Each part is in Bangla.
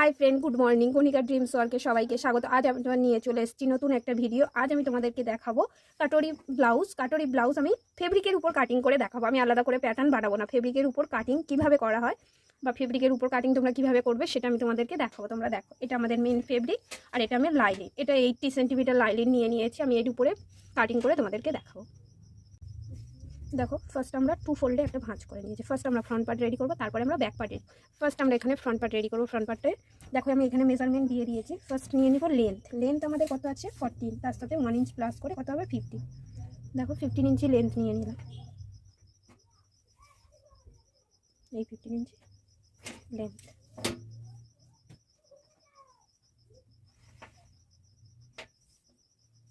High friend, good morning. Kanika dreams ওয়ার্কে সবাইকে স্বাগত। আজ আমি তোমার নিয়ে চলে এসেছি নতুন একটা ভিডিও। আজ আমি তোমাদেরকে দেখাবো কাটরি ব্লাউজ আমি ফেব্রিকের উপর কাটিং করে দেখাবো। আমি আলাদা করে প্যাটার্ন বানাবো না, ফেব্রিকের উপর কাটিং কিভাবে করা হয় বা ফেব্রিকের উপর কাটিং তোমরা কিভাবে করবে সেটা আমি তোমাদেরকে দেখাবো। তোমরা দেখো, এটা আমাদের মেন ফেব্রিক আর এটা আমি লাইলিন, এটা 80 সেন্টিমিটার লাইলিন নিয়ে নিয়েছি। আমি এর উপরে কাটিং করে তোমাদেরকে দেখাবো। দেখো, ফার্স্ট আমরা টু ফোল্ডে একটা ভাঁজ করে নিয়েছি। ফার্স্ট আমরা ফ্রন্ট পার্ট রেডি করবো, তারপরে আমরা ব্যাক পার্ট। ফার্স্ট আমরা এখানে ফ্রন্ট পার্ট রেডি করবো। ফ্রন্ট পার্টে দেখো আমি এখানে মেজারমেন্ট দিয়ে দিয়েছি। ফার্স্ট নিয়ে নিব লেন্থ আমাদের কত আছে 14, তার সাথে 1 ইঞ্চ প্লাস করে কত হবে 15। দেখো 15 ইঞ্চি লেন্থ নিয়ে নিলাম, এই 15 ইঞ্চি লেন্থ।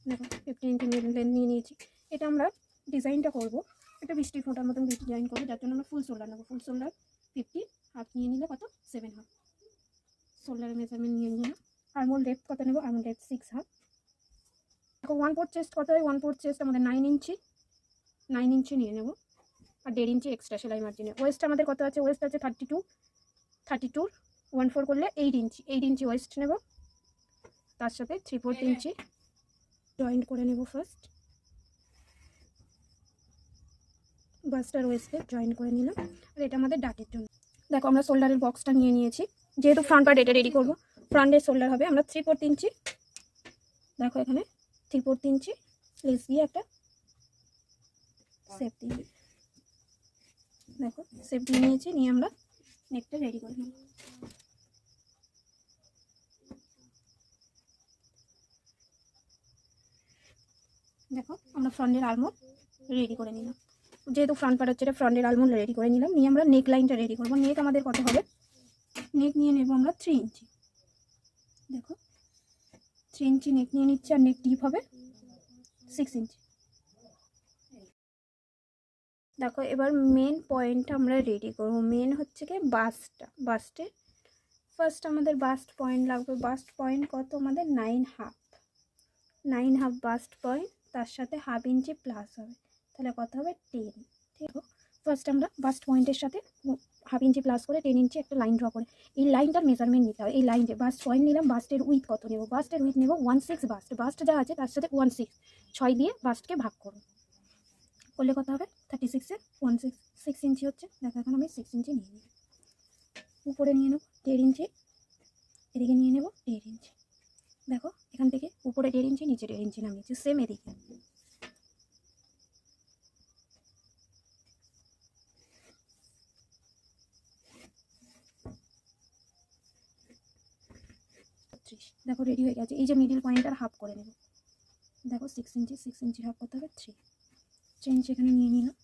দেখো 15 ইঞ্চি লেন্থ নিয়ে নিয়েছি। এটা আমরা ডিজাইনটা করবো, একটা বৃষ্টি ফোঁটার মতন ডিজাইন করবো, যার জন্য আমরা ফুল শোল্ডার নেবো। ফুল শোল্ডার 50, হাফ নিয়ে নিলে কত 7 হাফ। শোল্ডারের মেজারমেন্ট নিয়ে নিলাম। আর্মহোল ডেপথ কত নেব, আর্মহোল ডেপথ 6 হাফ। দেখো 1/4 চেস্ট কত হয়, 1/4 চেস্ট আমাদের 9 ইঞ্চি, 9 ইঞ্চি নিয়ে নেব। আর 1.5 ইঞ্চি এক্সট্রা সেলাই মার্জিনে। ওয়েস্ট আমাদের কত আছে, ওয়েস্ট আছে 32, 1/4 করলে 8 ইঞ্চি, 8 ইঞ্চি ওয়েস্ট নেব। তার সাথে 3/4 ইঞ্চি জয়েন্ট করে নেব। ফার্স্ট বাস্টার ওয়েস্টে জয়েন করে নিলাম। আর এটা আমাদের ডাকের জন্য। দেখো আমরা শোল্ডারের বক্সটা নিয়ে নিয়েছি, যেহেতু ফ্রন্ট পার্ট এটা রেডি করবো। ফ্রন্টের শোল্ডার হবে আমরা 3/4 ইঞ্চি। দেখো এখানে 3/4 ইঞ্চি লেস দিয়ে একটা সেপ দিয়ে, দেখো সেপ দিয়ে নিয়েছি। নিয়ে আমরা নেকটা রেডি করে নেব। দেখো আমরা ফ্রন্টের আলমোল রেডি করে নিলাম। যেহেতু ফ্রন্ট পার্ট হচ্ছে, এটা ফ্রন্টের আলমোল রেডি করে নিলাম। নিয়ে আমরা নেক লাইনটা রেডি করবো। নেক আমাদের কত হবে, নেক নিয়ে নেব আমরা 3 ইঞ্চি। দেখো 3 ইঞ্চি নেক নিয়ে নিচ্ছি। আর নেক ডিপ হবে 6 ইঞ্চি। দেখো এবার মেন পয়েন্টটা আমরা রেডি করব। মেন হচ্ছে কি বাস্টে ফার্স্ট আমাদের বাস্ট পয়েন্ট লাগবে। বাস্ট পয়েন্ট কত আমাদের 9 হাফ বাস্ট পয়েন্ট, তার সাথে হাফ ইঞ্চি প্লাস হবে, তাহলে কত হবে 10। ঠিক আছে, ফার্স্ট আমরা বাস্ট পয়েন্টের সাথে হাফ ইঞ্চি প্লাস করে 10 ইঞ্চি একটা লাইন ড্র করে এই লাইনটার মেজারমেন্ট নিতে হবে। এই লাইন যে বাস্ট পয়েন্ট নিলাম, বাস্টের উইথ কত নেব, বাস্টের উইথ নেব 1/6। বাস্ট যা আছে তার সাথে 1/6, 6 দিয়ে বাস্টকে ভাগ করব, করলে কত হবে 36-এর 1/6, 6 ইঞ্চি হচ্ছে। দেখো এখন আমি 6 ইঞ্চি নিয়ে নিই। উপরে নিয়ে নেব 1.5 ইঞ্চি, এদিকে নিয়ে নেব 1.5 ইঞ্চি। দেখো এখান থেকে উপরে 1.5 ইঞ্চি, নিচে 1.5 ইঞ্চি নামিয়েছি, সেম এদিকে। দেখো রেডি হয়ে গেছে। এই যে মিডিল পয়েন্টটার হাফ করে নেব। দেখো 6 ইঞ্চি হাফ করতে হবে 3 ইঞ্চি এখানে নিয়ে নিলাম।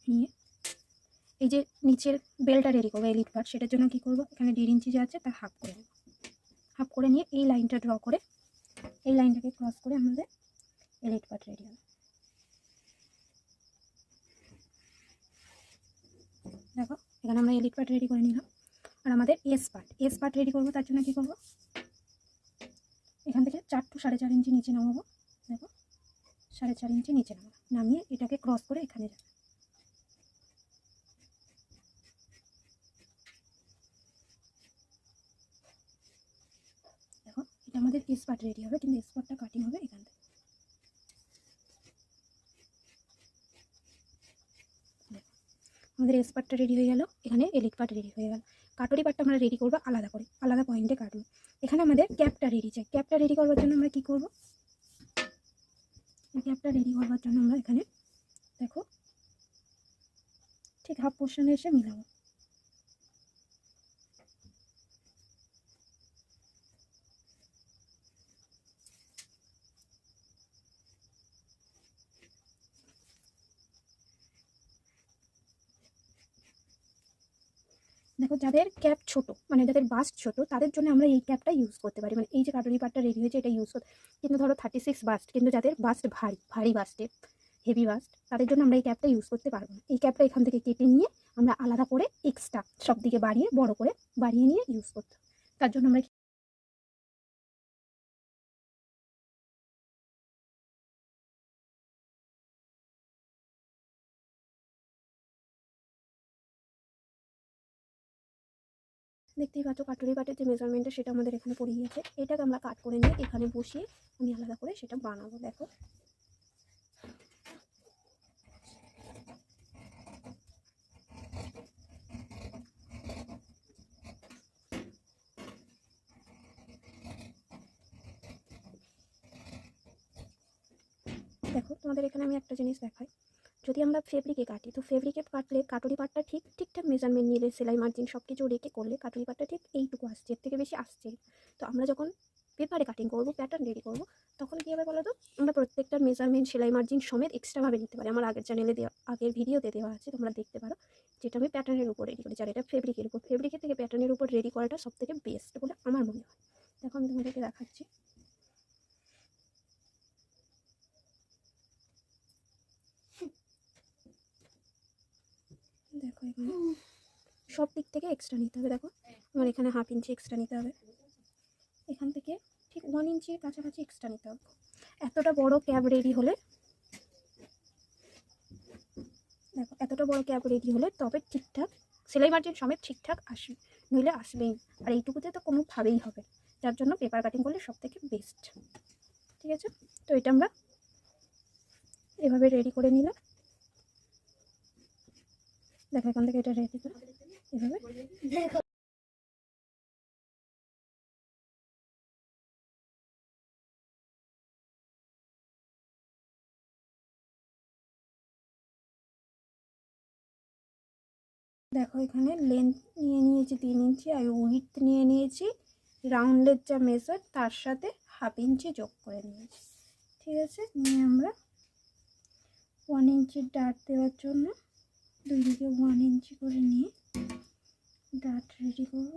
নিয়ে এই যে নিচের বেলটা রেডি করবো এলিট পার্ট, সেটার জন্য কি করব, এখানে 1.5 ইঞ্চি যে আছে তার হাফ করে নেব। হাফ করে নিয়ে এই লাইনটা ড্র করে এই লাইনটাকে ক্রস করে আমাদের এলিট পার্ট রেডি হবে। দেখো এখানে আমরা এলিট পার্ট রেডি করে নিলাম। আর আমাদের এস পার্ট রেডি করবো, তার জন্য কী করবো, এখান থেকে 4 to 4.5 ইঞ্চি নিচে নামাবো। দেখো 4.5 ইঞ্চি নিচে নামিয়ে এটাকে ক্রস করে এখানে যাবে। দেখো এটা আমাদের এস পার্ট রেডি হবে, কিন্তু এস পার্টটা কাটিং হবে এখান থেকে। আমাদের এস পার্টটা রেডি হয়ে গেল, এখানে এলিট পার্ট রেডি হয়ে গেল। কাটরি পার্টটা আমরা রেডি করবো আলাদা করে, আলাদা পয়েন্টে কাটবো। এখানে আমাদের ক্যাপটা রেডি চাই। ক্যাপটা রেডি করবার জন্য আমরা কি করব, ক্যাপটা রেডি করবার জন্য আমরা এখানে দেখো ঠিক হাফ পোর্শনে এসে মিলাবো। দেখো যাদের ক্যাপ ছোট, মানে যাদের বাস্ট ছোট, তাদের জন্য আমরা এই ক্যাপটা ইউজ করতে পারি। মানে এই যে কাটরি পার্টটা রেডি হয়েছে এটা ইউজ করতে। কিন্তু ধরো 36 বাস্ট, কিন্তু যাদের বাস্ট ভারী বাস্টে, হেভি বাস্ট, তাদের জন্য আমরা এই ক্যাপটা ইউজ করতে পারবো না। এই ক্যাপটা এখান থেকে কেটে নিয়ে আমরা আলাদা করে এক্সট্রা সব দিকে বাড়িয়ে বড় করে বাড়িয়ে নিয়ে ইউজ করতে। তার জন্য আমরা দেখতেই পাচ্ছ কাটুরি পাটের যে মেজারমেন্টটা সেটা আমাদের এখানে পড়ে গিয়েছে। এটাকে আমরা কাট করে নিয়ে এখানে বসিয়ে আমি আলাদা করে সেটা বানাবো। দেখো দেখো তোমাদের এখানে আমি একটা জিনিস দেখাই, যদি আমরা ফেব্রিকে কাটি তো ফেব্রিকে কাটলে কাটুরি পাটটা ঠিকঠাক মেজারমেন্ট নিলে সেলাই মার্জিন সব কিছু রেখে করলে কাটুরি পাটটা ঠিক এইটুকু আসছে, এর থেকে বেশি আসছে। তো আমরা যখন পেপারে কাটিং করবো, প্যাটার্ন রেডি করবো, তখন কী হবে বলো তো, আমরা প্রত্যেকটার মেজারমেন্ট সেলাই মার্জিন সমেত এক্সট্রাভাবে নিতে পারি। আমার আগের চ্যানেলে দেওয়া, আগের ভিডিওতে দেওয়া আছে, তোমরা দেখতে পারো, যেটা আমি প্যাটার্নের উপর রেডি করি। আর এটা ফেব্রিকের উপর, ফেব্রিকের থেকে প্যাটার্নের উপর রেডি করাটা সব থেকে বেস্ট বলে আমার মনে হয়। দেখো আমি তোমাদেরকে দেখাচ্ছি। দেখো এখানে সব দিক থেকে এক্সট্রা নিতে হবে। দেখো আমার এখানে 1/2 ইঞ্চি এক্সট্রা নিতে হবে, এখান থেকে ঠিক 1 ইঞ্চির কাছাকাছি এক্সট্রা নিতে হবে। এতটা বড় ক্যাপ রেডি হলে, দেখো এতটা বড় ক্যাপ রেডি হলে তবে ঠিকঠাক সেলাই মার্জিন সমেত ঠিকঠাক আসবে, নইলে আসবেই। আর এইটুকুতে তো কোনোভাবেই হবে, যার জন্য পেপার কাটিং করলে সব থেকে বেস্ট। ঠিক আছে, তো এটা আমরা এভাবে রেডি করে নিলাম। দেখো এখান থেকে এটা রেডি করে এভাবে দেখো এখানে লেন্থ নিয়ে নিয়েছি 3 ইঞ্চি আর উইডথ নিয়ে নিয়েছি রাউন্ডের যা মেজার তার সাথে 1/2 ইঞ্চি যোগ করে নিয়েছি। ঠিক আছে, নিয়ে আমরা 1 ইঞ্চির ডাট দেওয়ার জন্য দুই দিকে 1 ইঞ্চি করে নিয়ে ডাট রেডি করব।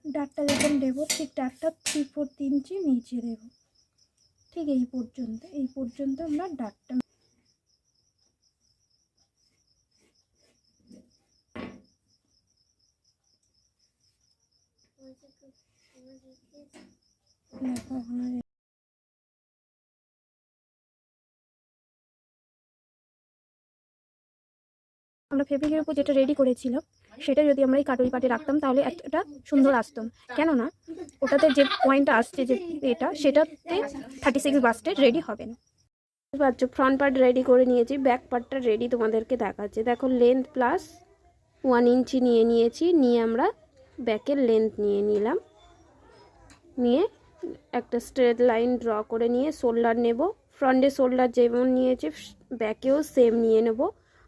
ডাটটা যখন দেবো ঠিক ডাটটা 3/4 ইঞ্চি নিচে দেব, ঠিক এই পর্যন্ত আমরা ডাটটা আমরা ফেব্রিকের উপর যেটা রেডি করেছিলাম সেটা যদি আমরা এই কাটুরি পাটে রাখতাম তাহলে এতটা সুন্দর আসতো, কেননা ওটাতে যে পয়েন্টটা আসছে যে এটা সেটাতে 36 বাস্টে রেডি হবে না। ফ্রন্ট পার্ট রেডি করে নিয়েছি, ব্যাক পার্টটা রেডি তোমাদেরকে দেখাচ্ছে। দেখো লেন্থ প্লাস 1 ইঞ্চি নিয়ে নিয়েছি, নিয়ে আমরা ব্যাকের লেন্থ নিয়ে নিলাম, নিয়ে একটা স্ট্রেট লাইন ড্র করে নিয়ে শোল্ডার নেব। ফ্রন্টে শোল্ডার যেমন নিয়েছি ব্যাকেও সেম নিয়ে নেব,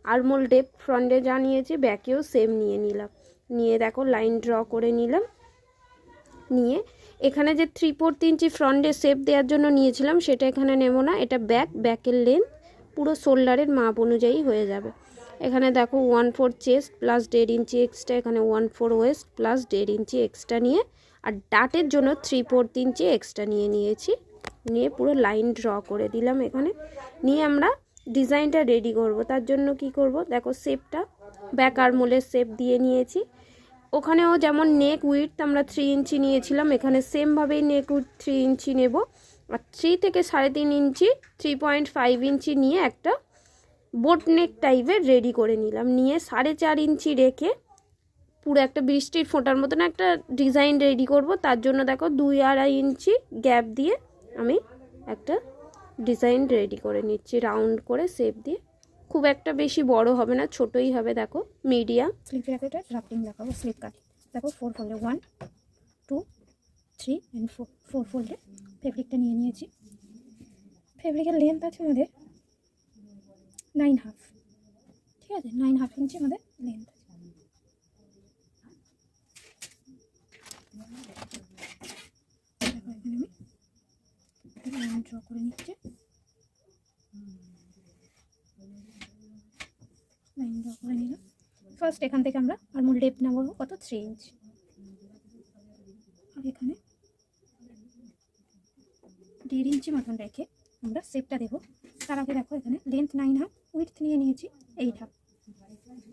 আর্মহোল ডেপ ফ্রন্টে যা নিয়েছি ব্যাকেও সেম নিয়ে নিলাম। নিয়ে দেখো লাইন ড্র করে নিলাম, নিয়ে এখানে যে 3/4 ইঞ্চি ফ্রন্টে শেপ দেওয়ার জন্য নিয়েছিলাম সেটা এখানে নেব না, এটা ব্যাকের লেন্থ পুরো শোল্ডারের মাপ অনুযায়ী হয়ে যাবে। এখানে দেখো 1/4 চেস্ট প্লাস 1.5 ইঞ্চি এক্সট্রা, এখানে 1/4 ওয়েস্ট প্লাস 1.5 ইঞ্চি এক্সট্রা নিয়ে, আর ডাটের জন্য 3/4 ইঞ্চি এক্সট্রা নিয়ে নিয়েছি, নিয়ে পুরো লাইন ড্র করে দিলাম এখানে। নিয়ে আমরা ডিজাইনটা রেডি করব, তার জন্য কি করব দেখো শেপটা ব্যাক আর্মহোলের শেপ দিয়ে নিয়েছি। ওখানেও যেমন নেক উইডথ আমরা 3 ইঞ্চি নিয়েছিলাম, এখানে সেমভাবেই নেক উইডথ 3 ইঞ্চি নেব, আর 3 থেকে 3.5 ইঞ্চি 3.5 ইঞ্চি নিয়ে একটা বোট নেক টাইপের রেডি করে নিলাম। নিয়ে 4.5 ইঞ্চি রেখে পুরো একটা বৃষ্টির ফোঁটার মতন একটা ডিজাইন রেডি করব, তার জন্য দেখো 2.5 ইঞ্চি গ্যাপ দিয়ে আমি একটা ডিজাইন রেডি করে নিচ্ছি, রাউন্ড করে শেপ দিয়ে। খুব একটা বেশি বড় হবে না, ছোটই হবে। দেখো মিডিয়াম স্লিপের একটা ড্রাফটিং দেখাবো, স্লিপ কাটিং। দেখো 4 ফোল্ডে 1 2 3 অ্যান্ড 4 ফোল্ডে ফেব্রিকটা নিয়ে নিয়েছি। ফেব্রিকের লেন্থ আছে আমাদের 9.5, ঠিক আছে, 9.5 ইঞ্চি আমাদের লেন্থ আছে। দেখো এখানে আমি লাইন ড্র করে নিচ্ছি, লাইন ড্র করে নিলাম। ফার্স্ট এখান থেকে আমরা আর্মহোল ডেপ নেব কত 3 ইঞ্চি, আর এখানে 1.5 ইঞ্চি মতন রেখে আমরা শেপটা দেবো। তার আগে দেখো এখানে লেন্থ 9.5, উইডথ নিয়ে নিয়েছি 8.5,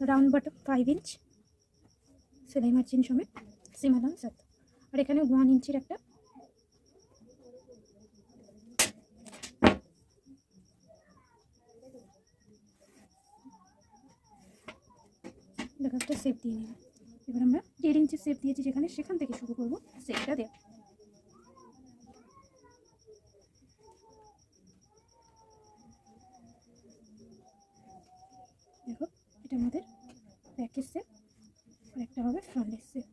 রাউন্ড বটম 5 ইঞ্চ, সেলাই মার্জিন সমেত সীমাদান 7, আর এখানে 1 ইঞ্চির একটা দেখো একটা শেপ দিয়ে নিলাম। এবার আমরা 1.5 ইঞ্চি শেপ দিয়েছি যেখানে, সেখান থেকে শুরু করবো শেপটা দেওয়া। দেখো এটা আমাদের ব্যাকের শেপ, আর একটা হবে ফ্রন্টের শেপ।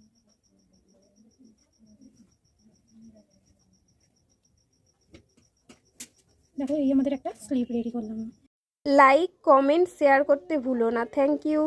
দেখো এই আমাদের একটা স্লিভ রেডি করলাম। লাইক, কমেন্ট, শেয়ার করতে ভুলো না। Thank you.